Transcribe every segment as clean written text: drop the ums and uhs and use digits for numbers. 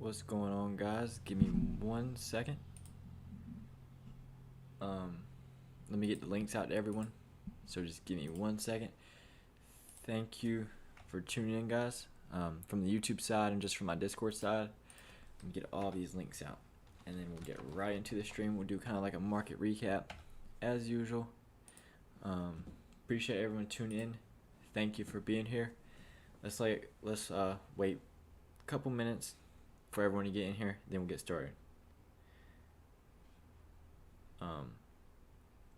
What's going on, guys? Give me 1 second. Let me get the links out to everyone. So just give me 1 second. Thank you for tuning in, guys. From the YouTube side and just from my Discord side, we'll get all these links out, and then we'll get right into the stream. We'll do kind of like a market recap, as usual. Appreciate everyone tuning in. Thank you for being here. Let's wait a couple minutes for everyone to get in here, then we'll get started.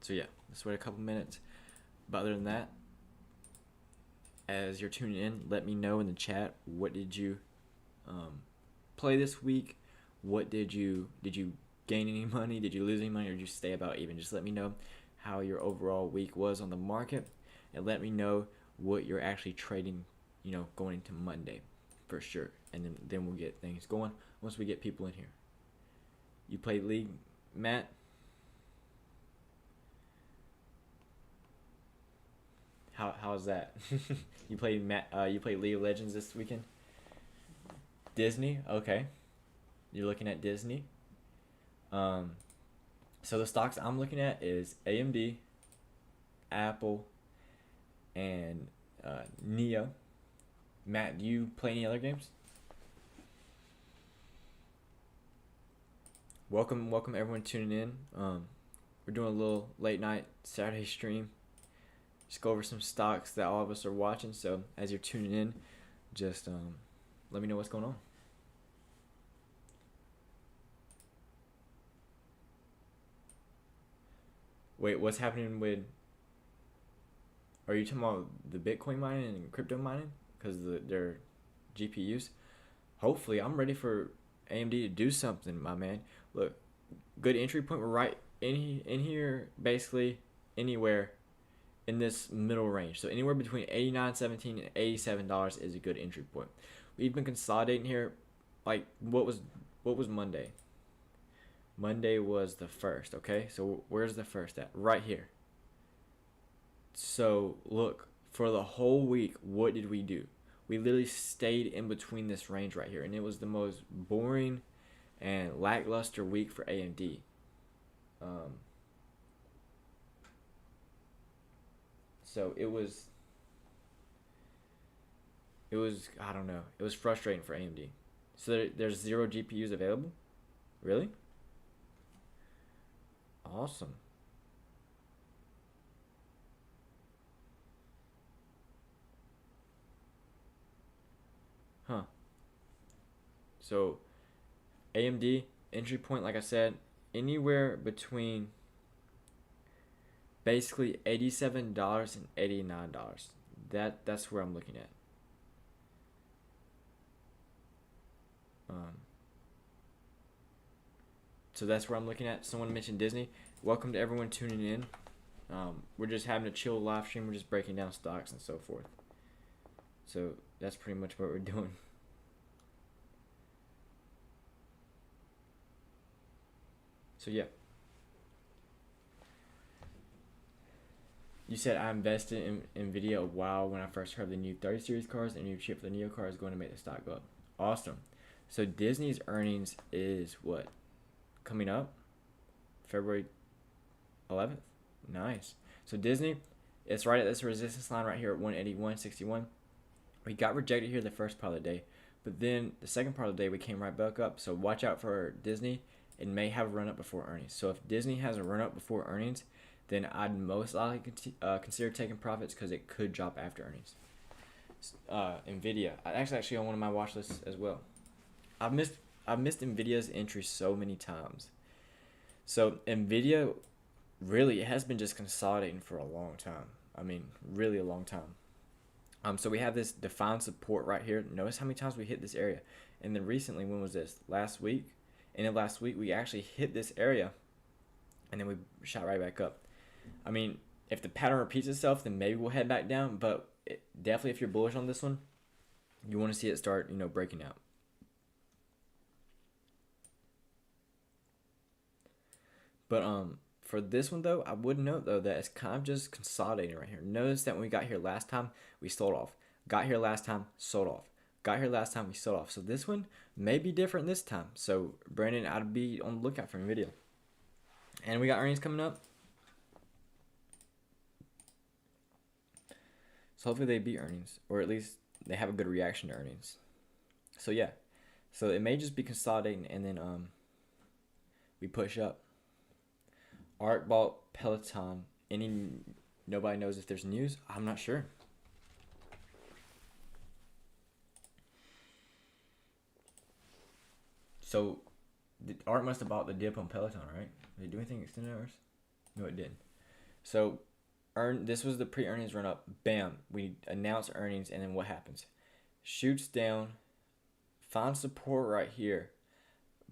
So yeah, let's wait a couple minutes. But other than that, as you're tuning in, let me know in the chat, what did you play this week? What did you gain any money? Did you lose any money, or did you stay about even? Just let me know how your overall week was on the market, and let me know what you're actually trading, going into Monday for sure. And then we'll get things going once we get people in here. You play League, Matt? How's that? You played League of Legends this weekend? Disney? Okay. You're looking at Disney. So the stocks I'm looking at is AMD, Apple, and Neo. Matt, do you play any other games? Welcome everyone tuning in. We're doing a little late night Saturday stream. Just go over some stocks that all of us are watching. So as you're tuning in, just let me know what's going on. Wait, what's happening with? Are you talking about the Bitcoin mining and crypto mining? Because their GPUs. Hopefully, I'm ready for AMD to do something, my man. Look, good entry point. We're right in here, basically anywhere in this middle range. So anywhere between $89.17 and $87 is a good entry point. We've been consolidating here. Like, what was Monday? Monday was the first. Okay, so where's the first at? Right here. So look, for the whole week, what did we do? We literally stayed in between this range right here, and it was the most boring and lackluster week for AMD. So it was I don't know. It was frustrating for AMD. So there's 0 GPUs available? Really? Awesome. Huh. So AMD entry point, like I said, anywhere between basically $87 and $89. That's where I'm looking at. So that's where I'm looking at. Someone mentioned Disney. Welcome to everyone tuning in. We're just having a chill live stream. We're just breaking down stocks and so forth. So that's pretty much what we're doing. So yeah. You said I invested in NVIDIA a while when I first heard the new 30 series cars and new chip for the Neo car is going to make the stock go up. Awesome. So Disney's earnings is what? Coming up? February 11th? Nice. So Disney, it's right at this resistance line right here at 181.61. We got rejected here the first part of the day, but then the second part of the day we came right back up. So watch out for Disney. It may have a run up before earnings. So if Disney has a run up before earnings, then I'd most likely consider taking profits because it could drop after earnings. NVIDIA, actually on one of my watch lists as well. I've missed NVIDIA's entry so many times. So NVIDIA, really, it has been just consolidating for a long time. I mean, really a long time. So we have this defined support right here. Notice how many times we hit this area. And then recently, when was this? Last week? And then last week, we actually hit this area. And then we shot right back up. I mean, if the pattern repeats itself, then maybe we'll head back down. But definitely, if you're bullish on this one, you want to see it start, breaking out. But for this one though, I would note though that it's kind of just consolidating right here. Notice that when we got here last time, we sold off. Got here last time, sold off. got here last time, we sold off. So this one may be different this time. So Brandon, I'd be on the lookout for a video. And we got earnings coming up. So hopefully they beat earnings, or at least they have a good reaction to earnings. So yeah, so it may just be consolidating, and then we push up. ARK bought Peloton. Nobody knows if there's news. I'm not sure. So ARK must have bought the dip on Peloton, right? Did it do anything extended hours? No, it didn't. So this was the pre-earnings run up. Bam, we announce earnings, and then what happens? Shoots down, finds support right here,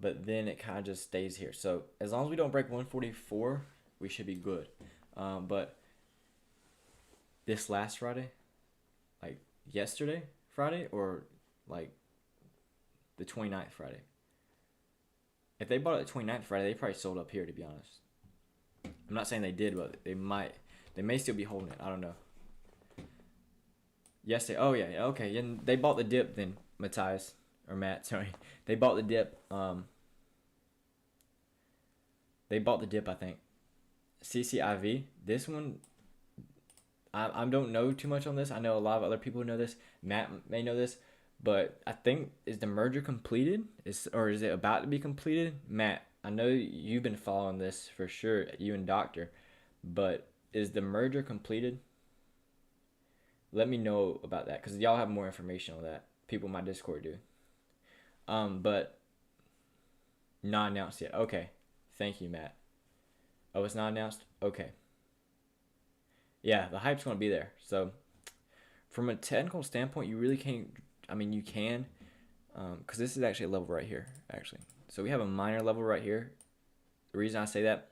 but then it kind of just stays here. So as long as we don't break 144, we should be good. But this last Friday, like yesterday Friday, or like the 29th Friday, if they bought it the 29th Friday, they probably sold up here, to be honest. I'm not saying they did, but they may still be holding it. I don't know. Yesterday, oh yeah, okay. And they bought the dip then, Matt, sorry. They bought the dip. They bought the dip, I think. CCIV, this one, I don't know too much on this. I know a lot of other people know this. Matt may know this, but I think, is the merger completed? Or is it about to be completed? Matt, I know you've been following this for sure, you and Doctor, but is the merger completed? Let me know about that, because y'all have more information on that. People in my Discord do. But not announced yet. Okay. Thank you, Matt. Oh, it's not announced? Okay. Yeah, the hype's going to be there. So from a technical standpoint, you really can't, I mean, you can, because this is actually a level right here, actually. So we have a minor level right here. The reason I say that,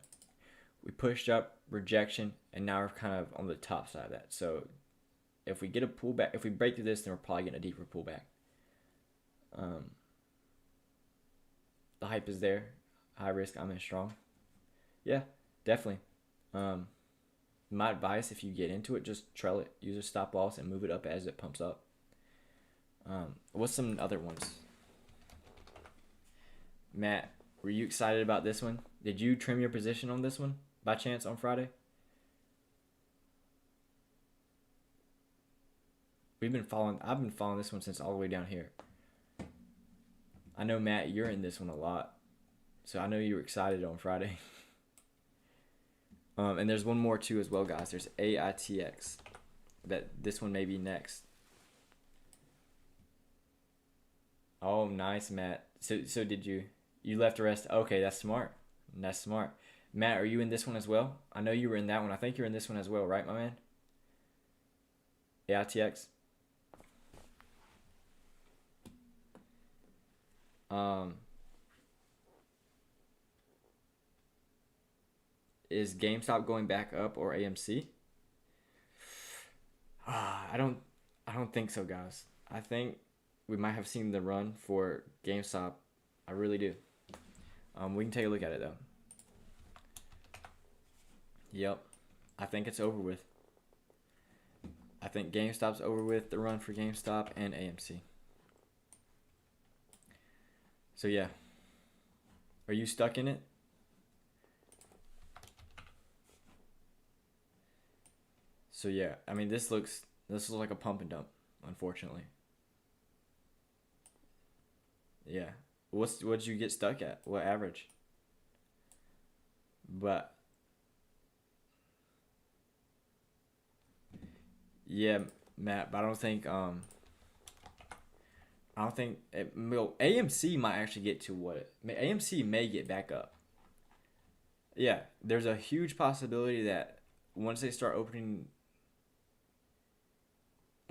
we pushed up, rejection, and now we're kind of on the top side of that. So if we get a pullback, if we break through this, then we're probably getting a deeper pullback. The hype is there. High risk, I'm in strong. Yeah, definitely. My advice, if you get into it, just trail it. Use a stop loss and move it up as it pumps up. What's some other ones? Matt, were you excited about this one? Did you trim your position on this one by chance on Friday? I've been following this one since all the way down here. I know, Matt, you're in this one a lot. So I know you were excited on Friday. And there's one more too as well, guys. There's AITX. This one may be next. Oh, nice, Matt. So did you left the rest? Okay, that's smart. That's smart. Matt, are you in this one as well? I know you were in that one. I think you're in this one as well, right, my man? AITX. Is GameStop going back up, or AMC? I don't think so, guys. I think we might have seen the run for GameStop. I really do. We can take a look at it though. Yep. I think it's over with. I think GameStop's over with, the run for GameStop and AMC. So yeah. Are you stuck in it? So yeah, I mean this looks like a pump and dump, unfortunately. Yeah. What'd you get stuck at? What average? But yeah, Matt, but I don't think well, AMC might actually get to what AMC may get back up. Yeah, there's a huge possibility that once they start opening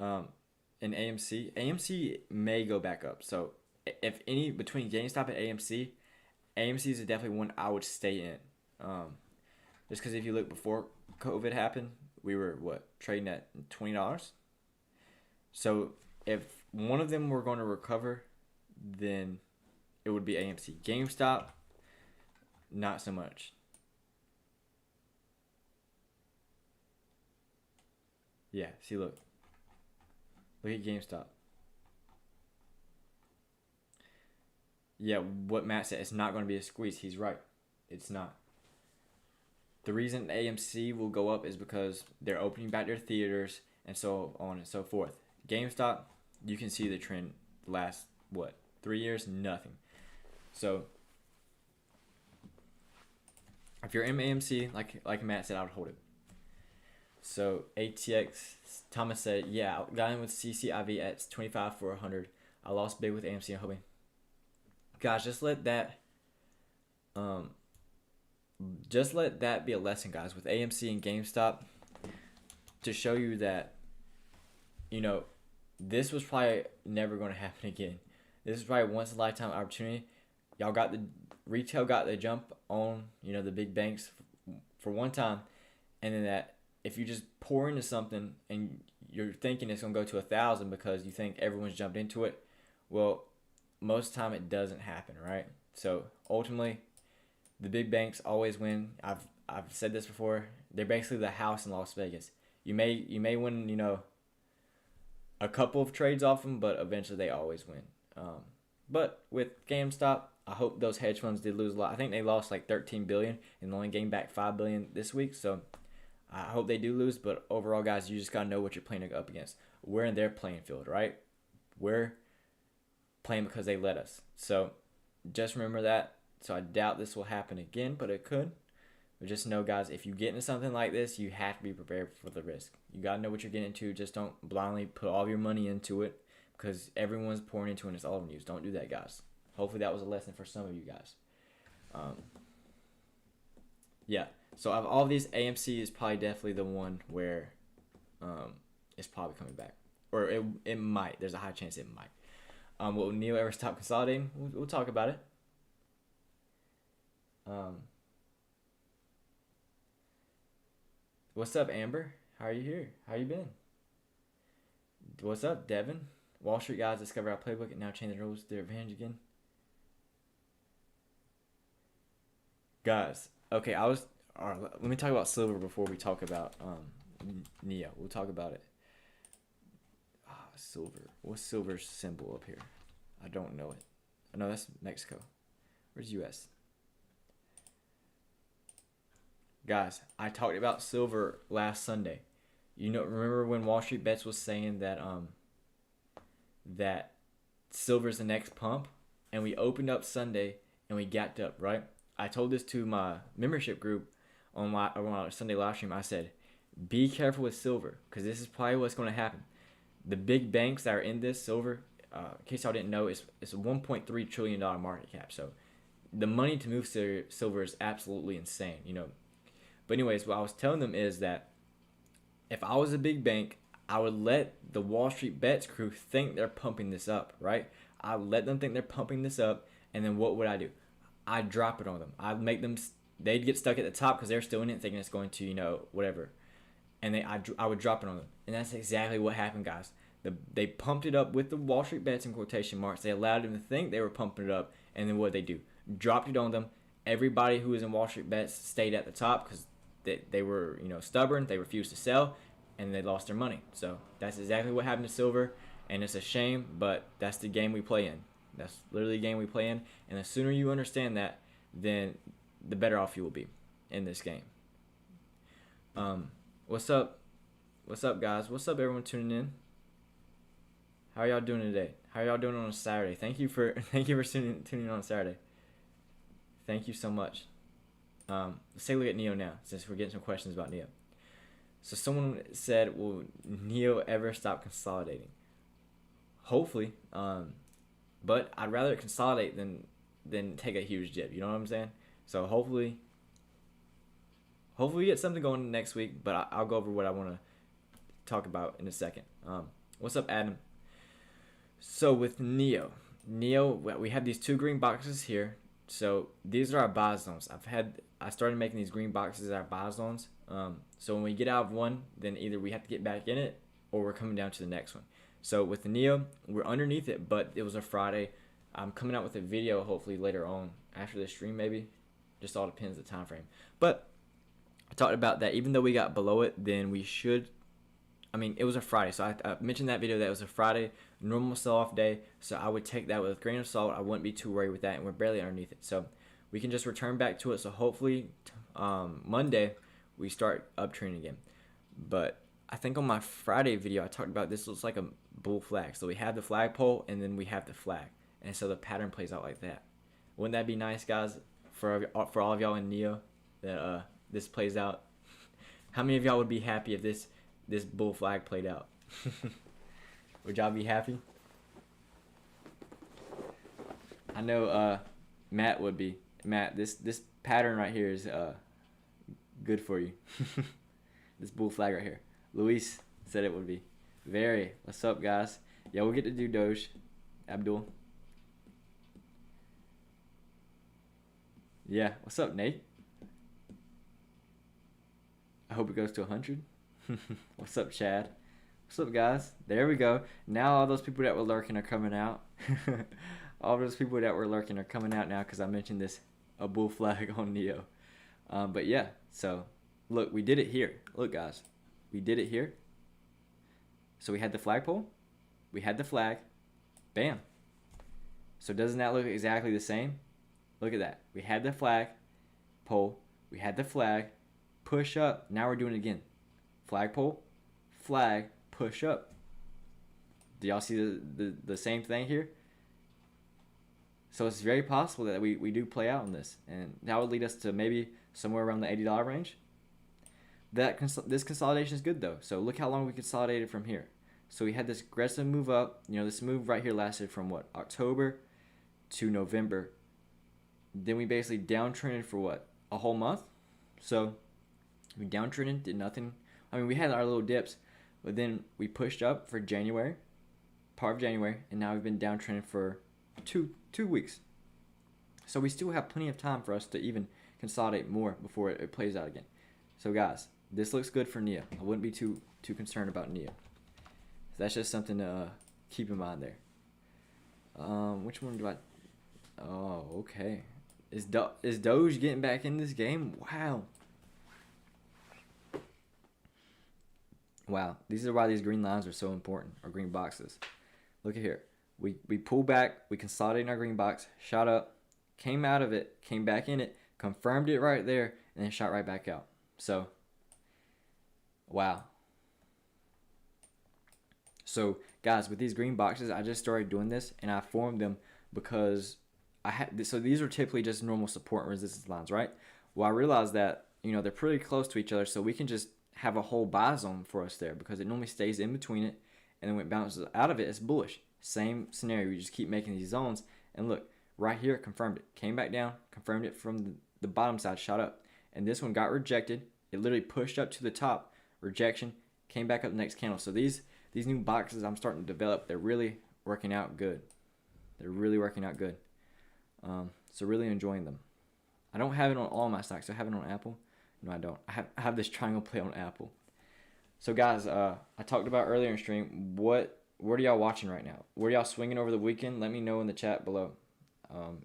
in AMC may go back up. So if any, between GameStop and AMC is definitely one I would stay in. Just because if you look, before COVID happened, we were trading at $20. So if one of them were going to recover, then it would be AMC. GameStop, not so much. Yeah, see, look at GameStop. Yeah, what Matt said, it's not going to be a squeeze. He's right. It's not. The reason AMC will go up is because they're opening back their theaters and so on and so forth. GameStop, you can see the trend the last, what, 3 years? Nothing. So, if you're in AMC, like Matt said, I would hold it. So, ATX, Thomas said, yeah, I got in with CCIV at 25 for 100. I lost big with AMC and hoping. Guys, just let that be a lesson, guys, with AMC and GameStop, to show you that, you know, this was probably never going to happen again. This is probably once in a lifetime opportunity. Retail got the jump on, you know, the big banks for one time, and then that if you just pour into something and you're thinking it's going to go to 1,000 because you think everyone's jumped into it, well, most of the time it doesn't happen, right? So ultimately, the big banks always win. I've said this before. They're basically the house in Las Vegas. You may win, you know, a couple of trades off them, but eventually they always win. But with GameStop, I hope those hedge funds did lose a lot. I think they lost like 13 billion and only gained back 5 billion this week. So I hope they do lose. But overall, guys, you just gotta know what you're playing up against. We're in their playing field, right? We're playing because they let us. So just remember that. So I doubt this will happen again, but it could. But just know, guys, if you get into something like this, you have to be prepared for the risk. You got to know what you're getting into. Just don't blindly put all of your money into it because everyone's pouring into it and it's all over news. Don't do that, guys. Hopefully that was a lesson for some of you guys. Yeah. So of all of these, AMC is probably definitely the one where it's probably coming back. Or it might. There's a high chance it might. Will NIO ever stop consolidating? We'll talk about it. What's up, Amber? How are you here? How you been? What's up, Devin? Wall Street guys discover our playbook and now change the rules to their advantage again. Guys, okay, alright, let me talk about silver before we talk about NIO. We'll talk about it. Silver. What's silver's symbol up here? I don't know it. No, that's Mexico. Where's US? Guys, I talked about silver last Sunday. You know, remember when Wall Street Bets was saying that that silver's the next pump, and we opened up Sunday and we gapped up, right? I told this to my membership group on our Sunday live stream. I said, be careful with silver because this is probably what's going to happen. The big banks that are in this silver, in case y'all didn't know, it's a $1.3 trillion market cap. So the money to move silver is absolutely insane, you know. But anyways, what I was telling them is that if I was a big bank, I would let the Wall Street Bets crew think they're pumping this up, right? I would let them think they're pumping this up, and then what would I do? I'd drop it on them. I'd make them, they'd get stuck at the top because they're still in it thinking it's going to, you know, whatever. And I would drop it on them. And that's exactly what happened, guys. They pumped it up with the Wall Street Bets in quotation marks. They allowed them to think they were pumping it up, and then what did they do? Dropped it on them. Everybody who was in Wall Street Bets stayed at the top because they were, you know, stubborn. They refused to sell, and they lost their money. So that's exactly what happened to silver, and it's a shame, but that's the game we play in. That's literally the game we play in, and the sooner you understand that, then the better off you will be in this game. What's up? What's up, guys? What's up, everyone tuning in? How are y'all doing today? How are y'all doing on a Saturday? Thank you for tuning in on Saturday. Thank you so much. Let's take a look at NIO now, since we're getting some questions about NIO. So someone said, will NIO ever stop consolidating? Hopefully. But I'd rather consolidate than take a huge dip. You know what I'm saying? So hopefully we get something going next week, but I'll go over what I want to talk about in a second. What's up, Adam? So with NIO, we have these two green boxes here. So these are our buy zones. I started making these green boxes as our buy zones. So when we get out of one, then either we have to get back in it or we're coming down to the next one. So with the NIO, we're underneath it, but it was a Friday. I'm coming out with a video hopefully later on after the stream maybe. Just all depends the time frame. But I talked about that even though we got below it, then we should. I mean, it was a Friday, so I mentioned that video that it was a Friday. normal sell-off day. So I would take that with a grain of salt. I wouldn't be too worried with that, and we're barely underneath it. So we can just return back to it. So hopefully Monday we start uptrending again. But I think on my Friday video I talked about this looks like a bull flag. So we have the flagpole and then we have the flag, and so the pattern plays out like that. Wouldn't that be nice, guys, for all of y'all in Neo that this plays out? How many of y'all would be happy if this bull flag played out? Would y'all be happy? I know Matt would be. Matt, this pattern right here is good for you. This bull flag right here. Luis said it would be. Very. What's up, guys? Yeah, we'll get to do Doge. Abdul. Yeah. What's up, Nate? I hope it goes to 100. What's up, Chad? What's up, guys? There we go. Now all those people that were lurking are coming out. All those people that were lurking are coming out now because I mentioned this a bull flag on Neo. But yeah, so look, we did it here. Look, guys, we did it here. So we had the flagpole, we had the flag, bam. So doesn't that look exactly the same? Look at that. We had the flag pole, we had the flag, push up. Now we're doing it again. Flagpole, flag, push up. Do y'all see the same thing here? So it's very possible that we do play out on this, and that would lead us to maybe somewhere around the $80 range. This consolidation is good though. So look how long we consolidated from here. So we had this aggressive move up. You know, this move right here lasted from what, October to November. Then we basically downtrended for what, a whole month. So we downtrended, did nothing. I mean, we had our little dips, but then we pushed up for January, part of January, and now we've been downtrending for two weeks. So we still have plenty of time for us to even consolidate more before it plays out again. So guys, this looks good for Neo. I wouldn't be too concerned about Neo. So that's just something to keep in mind there. Which one do I? Oh, okay. Is Doge getting back in this game? Wow. Wow. These are why these green lines are so important, or green boxes. Look at here. We pulled back, we consolidated our green box, shot up, came out of it, came back in it, confirmed it right there, and then shot right back out. So, wow. So, guys, with these green boxes, I just started doing this, and I formed them because so these are typically just normal support and resistance lines, right? Well, I realized that, you know, they're pretty close to each other, so we can just have a whole buy zone for us there because it normally stays in between it, and then when it bounces out of it, it's bullish. Same scenario. We just keep making these zones, and look, right here, it confirmed it. Came back down, confirmed it from the bottom side, shot up. And this one got rejected. It literally pushed up to the top, rejection, came back up the next candle. So these new boxes I'm starting to develop, they're really working out good. They're really working out good. So really enjoying them. I don't have it on all my stocks. I have it on Apple. No, I don't. I have this triangle play on Apple. So guys, I talked about earlier in stream, what are y'all watching right now? What are y'all swinging over the weekend? Let me know in the chat below.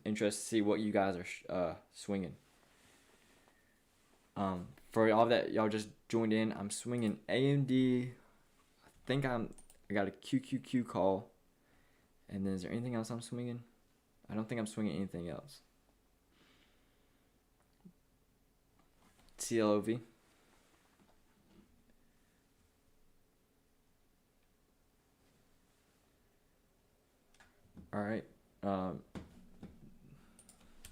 Interested to see what you guys are swinging. For all that y'all just joined in, I'm swinging AMD. I think I got a QQQ call. And then is there anything else I'm swinging? I don't think I'm swinging anything else. CLOV. All right.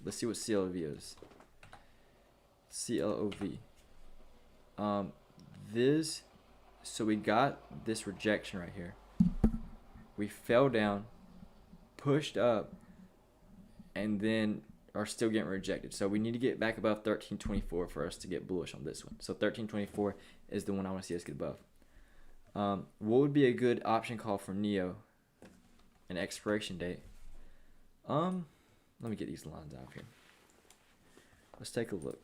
Let's see what CLOV is. CLOV. So we got this rejection right here. We fell down, pushed up, and then are still getting rejected. So we need to get back above 1324 for us to get bullish on this one. So 1324 is the one I want to see us get above. What would be a good option call for Neo? An expiration date. Let me get these lines out here. Let's take a look.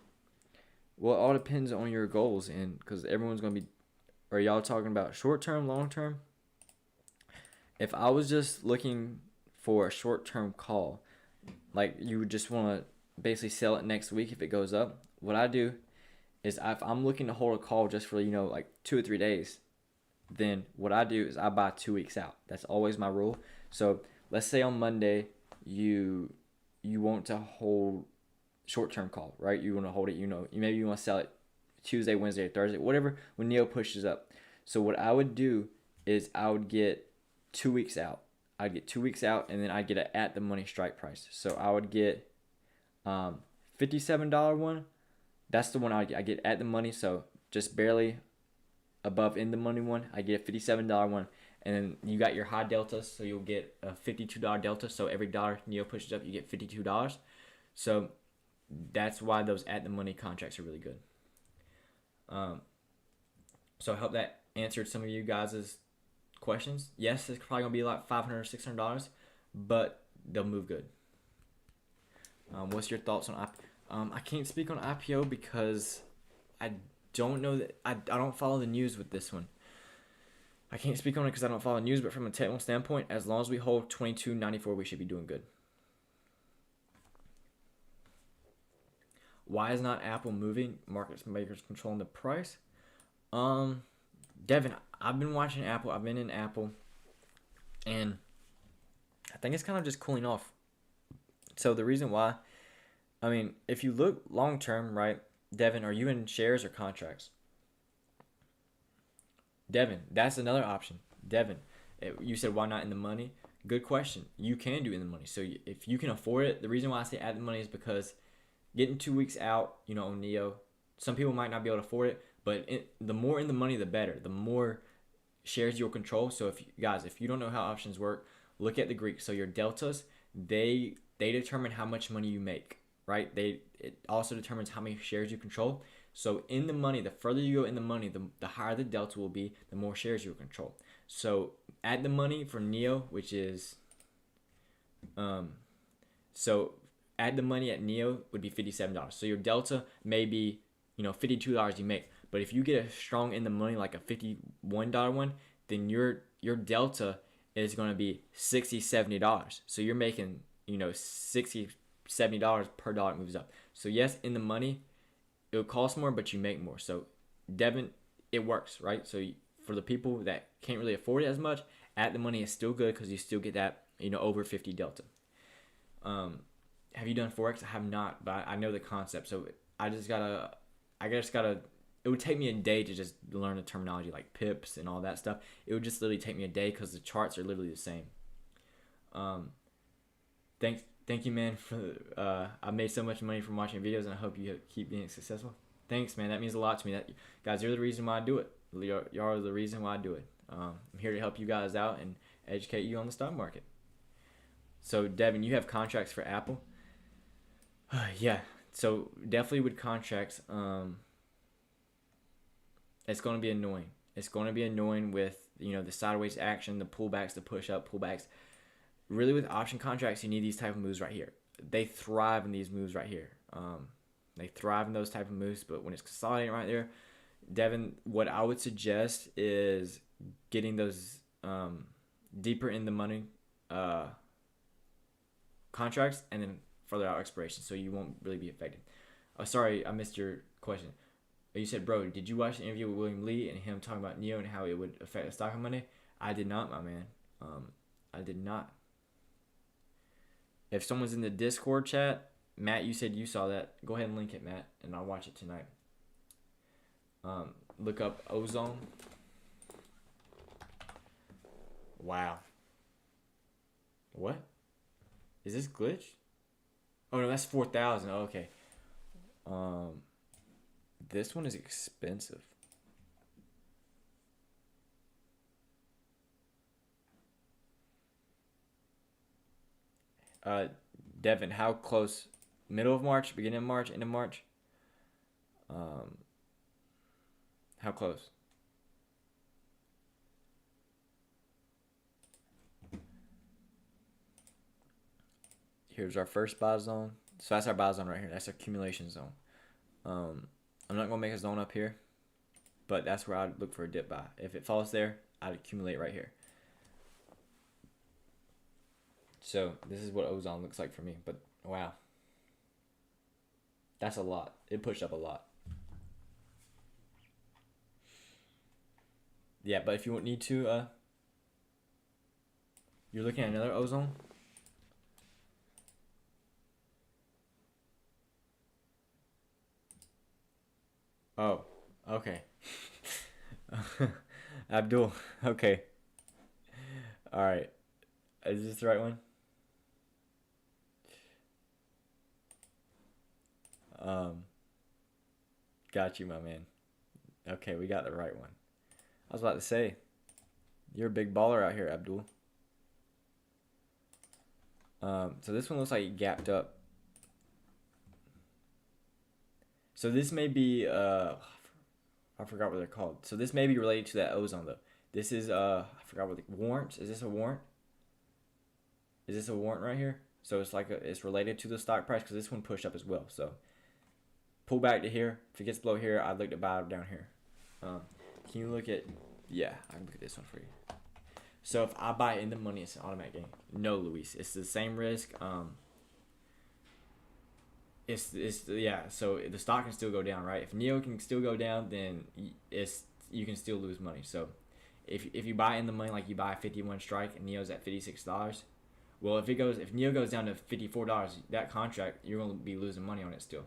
Well, it all depends on your goals, and because everyone's gonna be. Are y'all talking about short term, long term? If I was just looking for a short term call, like you would just want to basically sell it next week if it goes up, what I do is if I'm looking to hold a call just for, like 2 or 3 days, then what I do is I buy 2 weeks out. That's always my rule. So let's say on Monday you want to hold short term call, right? You want to hold it, maybe you want to sell it Tuesday, Wednesday, Thursday, whatever, when NEO pushes up. So what I would do is I would get 2 weeks out. I'd get 2 weeks out, and then I'd get an at the money strike price. So I would get $57 one. That's the one I get at the money. So just barely above in the money one. I get a $57 one. And then you got your high deltas, so you'll get a $52 delta. So every dollar NEO pushes up, you get $52. So that's why those at the money contracts are really good. So I hope that answered some of you guys' questions. Yes, it's probably gonna be like $500 or $600, but they'll move good. What's your thoughts on IPO? I can't speak on IPO because I don't know that I don't follow the news with this one. I can't speak on it because I don't follow the news, but from a technical standpoint, as long as we hold 22.94, we should be doing good. Why is not Apple moving? Market makers controlling the price. Devin, I've been watching Apple. I've been in Apple, and I think it's kind of just cooling off. So the reason why, I mean, if you look long term, right, Devin, are you in shares or contracts? Devin, that's another option. Devin, you said why not in the money? Good question. You can do in the money. So if you can afford it, the reason why I say add the money is because getting 2 weeks out, on NEO, some people might not be able to afford it, but the more in the money, the better. The more shares you'll control. So if you don't know how options work, look at the Greek. So your deltas, they determine how much money you make, right? It also determines how many shares you control. So in the money, the further you go in the money, the higher the delta will be, the more shares you'll control. So at the money for NEO, which is, so add the money at NEO would be $57. So your delta may be, $52 you make. But if you get a strong in the money, like a $51 one, then your delta is going to be $60, $70. So you're making, $60, $70 per dollar it moves up. So yes, in the money, it would cost more, but you make more. So Devin, it works, right? So for the people that can't really afford it as much, at the money is still good because you still get that, over 50 delta. Have you done Forex? I have not, but I know the concept. So I just gotta, it would take me a day to just learn the terminology like pips and all that stuff. It would just literally take me a day because the charts are literally the same. Thank you, man. I made so much money from watching videos, and I hope you keep being successful. Thanks, man. That means a lot to me. Guys, you're the reason why I do it. Y'all are the reason why I do it. I'm here to help you guys out and educate you on the stock market. So, Devin, you have contracts for Apple? Yeah. So definitely with contracts, it's going to be annoying. It's going to be annoying with the sideways action, the pullbacks, the push up pullbacks. Really, with option contracts, you need these type of moves right here. They thrive in these moves right here. They thrive in those type of moves, but when it's consolidating right there, Devin, what I would suggest is getting those deeper in the money contracts and then further out expiration, so you won't really be affected. Oh, sorry, I missed your question. You said, bro, did you watch the interview with William Lee and him talking about NEO and how it would affect the stock on Monday? I did not, my man. I did not. If someone's in the Discord chat, Matt, you said you saw that. Go ahead and link it, Matt, and I'll watch it tonight. Look up Ozone. Wow. What? Is this glitch? Oh no, that's 4,000. Oh, okay. This one is expensive. Devin, how close? Middle of March, beginning of March, end of March? How close? Here's our first buy zone. So that's our buy zone right here. That's our accumulation zone. I'm not gonna make a zone up here, but that's where I'd look for a dip buy. If it falls there, I'd accumulate right here. So this is what Ozone looks like for me. But wow, that's a lot. It pushed up a lot. Yeah, but if you need to, you're looking at another ozone. Oh, okay. Abdul. Okay. All right. Is this the right one? Um, got you, my man. Okay, we got the right one. I was about to say, you're a big baller out here, Abdul. So this one looks like it gapped up. So this may be I forgot what they're called. So this may be related to that ozone though. This is I forgot what the warrants. Is this a warrant? Is this a warrant right here? So it's like it's related to the stock price because this one pushed up as well. So pull back to here. If it gets below here, I'd look to buy down here. Um, can you look at? Yeah, I can look at this one for you. So if I buy in the money, it's an automatic gain. No, Luis, it's the same risk. It's yeah. So the stock can still go down, right? If Neo can still go down, then it's you can still lose money. So if you buy in the money, like you buy 51 strike and Neo's at $56, well if Neo goes down to $54, that contract you're gonna be losing money on it still.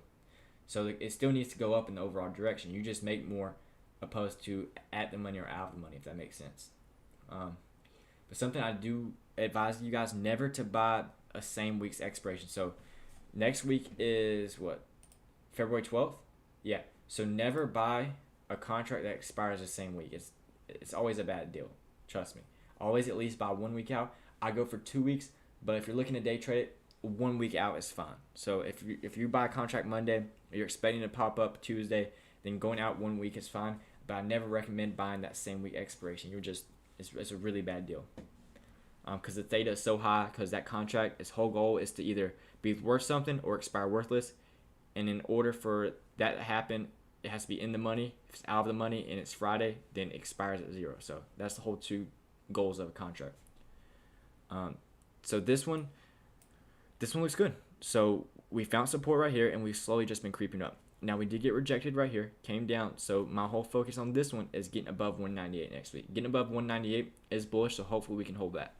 So it still needs to go up in the overall direction. You just make more opposed to at the money or out of the money, if that makes sense. Um, but something I do advise you guys never to buy a same week's expiration. So next week is what? February 12th? Yeah. So never buy a contract that expires the same week. It's always a bad deal. Trust me. Always at least buy 1 week out. I go for 2 weeks, but if you're looking to day trade it, 1 week out is fine. So if you buy a contract Monday, you're expecting to pop up Tuesday, then going out 1 week is fine. But I never recommend buying that same week expiration. It's a really bad deal. Because the theta is so high, because that contract, its whole goal is to either be worth something or expire worthless. And in order for that to happen, it has to be in the money. If it's out of the money and it's Friday, then it expires at zero. So that's the whole two goals of a contract. So this one looks good. So we found support right here, and we've slowly just been creeping up. Now we did get rejected right here, came down. So my whole focus on this one is getting above 198 next week. Getting above 198 is bullish, so hopefully we can hold that.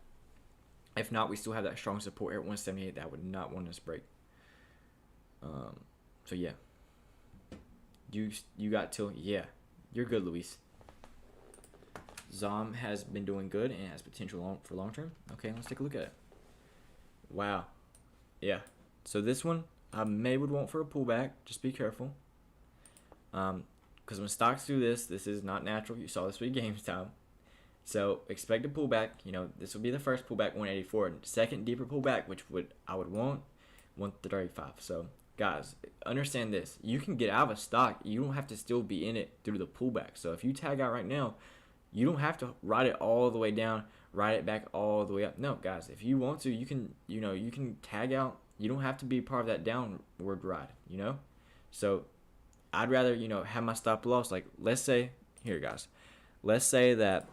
If not, we still have that strong support here at 178 that I would not want us to break. So yeah, you got till yeah, you're good, Luis. Zom has been doing good and has potential for long term. Okay, let's take a look at it. Wow, yeah. So this one I may would want for a pullback. Just be careful. Because when stocks do this, this is not natural. You saw this with GameStop. So expect a pullback. This will be the first pullback 184. Second deeper pullback, which I would want 135. So guys, understand this. You can get out of a stock. You don't have to still be in it through the pullback. So if you tag out right now, you don't have to ride it all the way down, ride it back all the way up. No, guys, if you want to, you can tag out. You don't have to be part of that downward ride. So I'd rather, have my stop loss. Like, let's say, here, guys, let's say that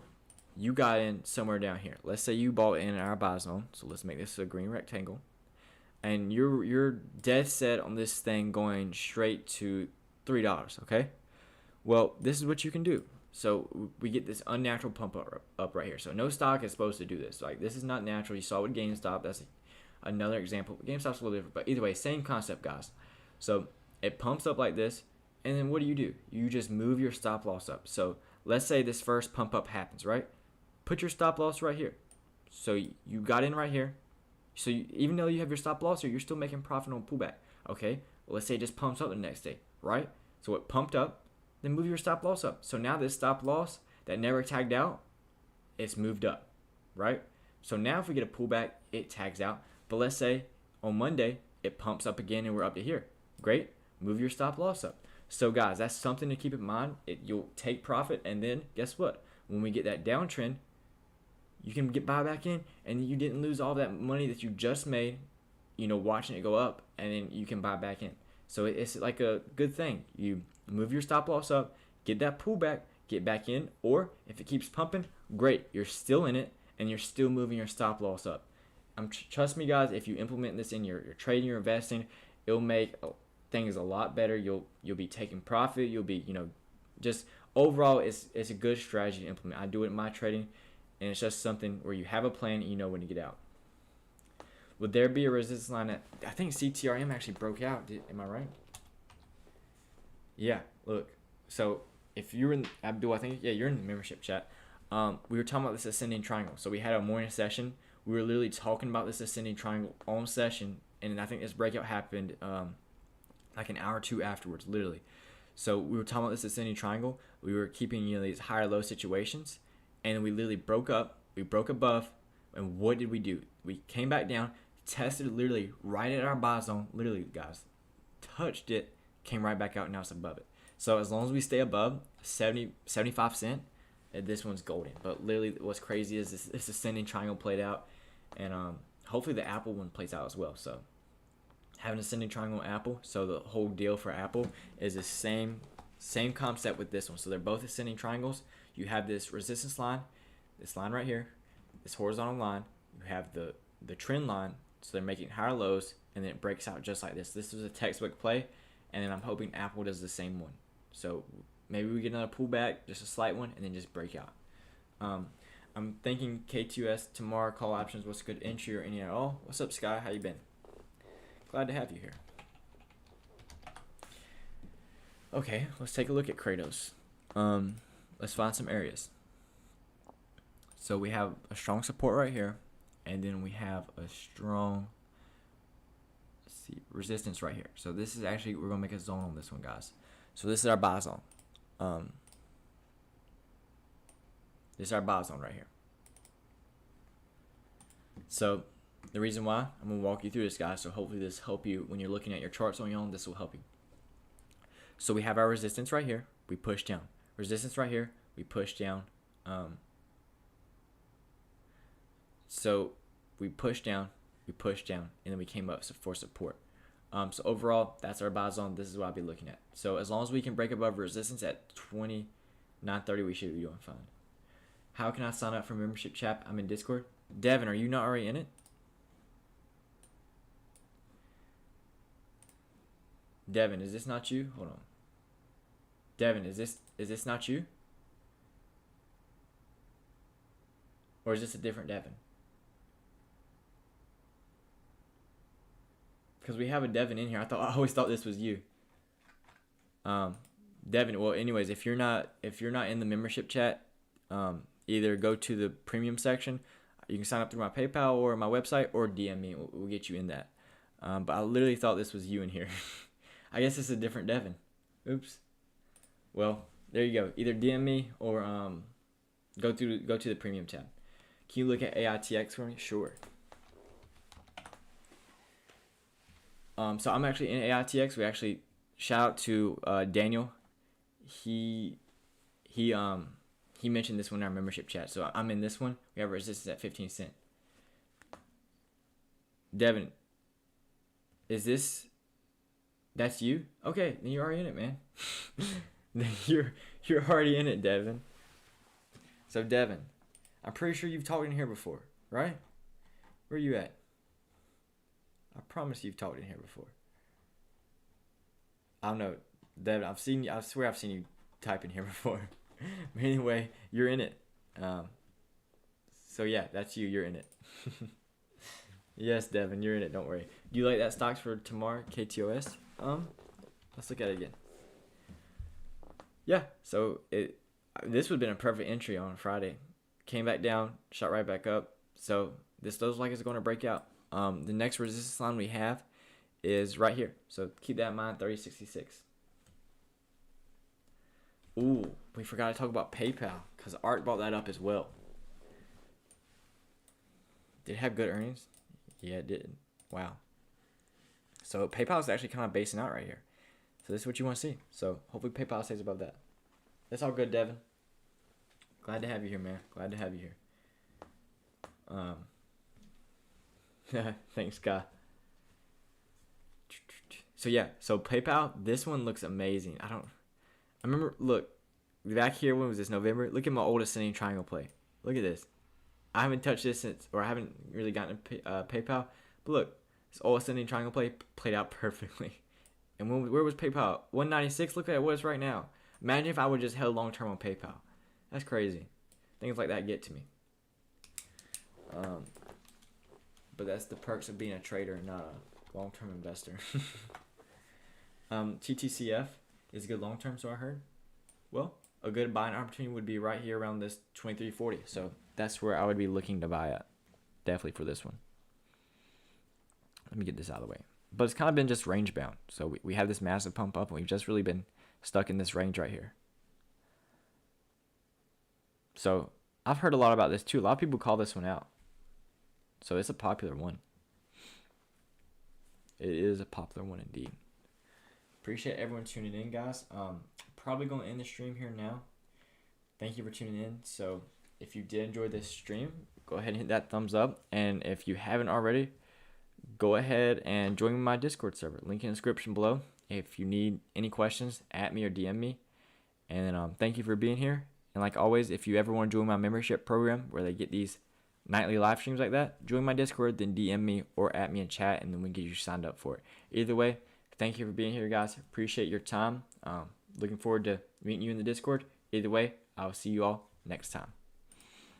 you got in somewhere down here. Let's say you bought in our buy zone. So let's make this a green rectangle. And you're dead set on this thing going straight to $3, okay? Well, this is what you can do. So we get this unnatural pump up right here. So no stock is supposed to do this. Like, this is not natural. You saw with GameStop. That's another example. GameStop's a little different. But either way, same concept, guys. So it pumps up like this. And then what do? You just move your stop loss up. So let's say this first pump up happens, right? Put your stop loss right here. So you got in right here. So even though you have your stop loss here, you're still making profit on pullback. Okay, well, let's say it just pumps up the next day, right? So it pumped up, then move your stop loss up. So now this stop loss that never tagged out, it's moved up, right? So now if we get a pullback, it tags out. But let's say on Monday, it pumps up again and we're up to here. Great, move your stop loss up. So guys, that's something to keep in mind. You'll take profit, and then guess what? When we get that downtrend, you can buy back in, and you didn't lose all that money that you just made, watching it go up, and then you can buy back in. So it's like a good thing. You move your stop loss up, get that pullback, get back in, or if it keeps pumping, great, you're still in it, and you're still moving your stop loss up. Trust me, guys, if you implement this in your trading, your investing, it'll make things a lot better. You'll be taking profit. You'll be, just overall, it's a good strategy to implement. I do it in my trading, and it's just something where you have a plan and you know when to get out. Would there be a resistance line at, I think CTRM actually broke out. Am I right? Yeah, look. So if you're in, Abdul, I think, yeah, you're in the membership chat. We were talking about this ascending triangle. So we had a morning session. We were literally talking about this ascending triangle on session, and I think this breakout happened like an hour or two afterwards, literally. So we were talking about this ascending triangle. We were keeping these higher low situations, and we literally broke up. We broke above, and what did we do? We came back down, tested literally right at our buy zone. Literally, guys, touched it, came right back out, and now it's above it. So as long as we stay above 70, 75 cent, this one's golden. But literally, what's crazy is this ascending triangle played out, and hopefully the Apple one plays out as well. So have an ascending triangle on Apple. So the whole deal for Apple is the same concept with this one. So they're both ascending triangles. You have this resistance line, this line right here, this horizontal line. You have the trend line. So they're making higher lows, and then it breaks out just like this. This is a textbook play, and then I'm hoping Apple does the same one. So maybe we get another pullback, just a slight one, and then just break out. I'm thinking K2S tomorrow, call options. What's a good entry or any at all? What's up, Sky? How you been? Glad to have you here. Okay, let's take a look at Kratos. Let's find some areas. So we have a strong support right here, and then we have a strong, resistance right here. So this is actually, we're gonna make a zone on this one, guys. So this is our buy zone. This is our buy zone right here. So the reason why, I'm gonna walk you through this, guys. So hopefully this help you when you're looking at your charts on your own. This will help you. So we have our resistance right here. We push down. Resistance right here. We push down. So we push down, and then we came up for support. So overall, that's our buy zone. This is what I'll be looking at. So as long as we can break above resistance at 29.30, we should be doing fine. How can I sign up for membership chat? I'm in Discord. Devin, are you not already in it? Devin, is this not you? Hold on. Devin, is this not you? Or is this a different Devin? Because we have a Devin in here. I always thought this was you. Devin, well anyways, if you're not in the membership chat, either go to the premium section. You can sign up through my PayPal or my website, or DM me. We'll get you in that. But I literally thought this was you in here. I guess it's a different Devin. Oops. Well, there you go. Either DM me or go to the premium tab. Can you look at AITX for me? Sure. So I'm actually in AITX. We actually shout out to Daniel. He mentioned this one in our membership chat. So I'm in this one. We have resistance at 15 cent. Devin, that's you? Okay, then you're already in it, man. You're already in it, Devin. So Devin, I'm pretty sure you've talked in here before, right? Where are you at? I promise you've talked in here before. I don't know, Devin. I swear I've seen you type in here before. But anyway, you're in it. So yeah, that's you. You're in it. Yes, Devin, you're in it. Don't worry. Do you like that stocks for tomorrow, KTOS? Let's look at it again. Yeah. So this would have been a perfect entry on Friday. Came back down, shot right back up. So this looks like it's going to break out. The next resistance line we have is right here. So keep that in mind, 30.66. Ooh, we forgot to talk about PayPal because Art brought that up as well. Did it have good earnings? Yeah, it did. Wow. So PayPal is actually kind of basing out right here. So this is what you want to see. So hopefully PayPal stays above that. That's all good, Devin. Glad to have you here, man. Glad to have you here. Thanks, Scott. So yeah, so PayPal, this one looks amazing. I remember, look, back here, when was this, November? Look at my old ascending triangle play. Look at this. I haven't touched this since, or I haven't really gotten a PayPal. But look, this old ascending triangle play played out perfectly. And where was PayPal? 196. Look at what it's right now. Imagine if I would just held long term on PayPal. That's crazy. Things like that get to me. But that's the perks of being a trader, not a long term investor. TTCF is good long term, so I heard. Well, a good buying opportunity would be right here around this 23.40. So that's where I would be looking to buy at. Definitely for this one. Let me get this out of the way. But it's kind of been just range bound. So we have this massive pump up, and we've just really been stuck in this range right here. So I've heard a lot about this too. A lot of people call this one out. So it's a popular one. It is a popular one indeed. Appreciate everyone tuning in, guys. Probably going to end the stream here now. Thank you for tuning in. So if you did enjoy this stream, go ahead and hit that thumbs up. And if you haven't already, go ahead and join my Discord server. Link in the description below. If you need any questions, at me or DM me. And then thank you for being here. And like always, if you ever want to join my membership program where they get these nightly live streams like that, join my Discord, then DM me or at me in chat, and then we can get you signed up for it. Either way, thank you for being here, guys. Appreciate your time. Looking forward to meeting you in the Discord. Either way, I'll see you all next time.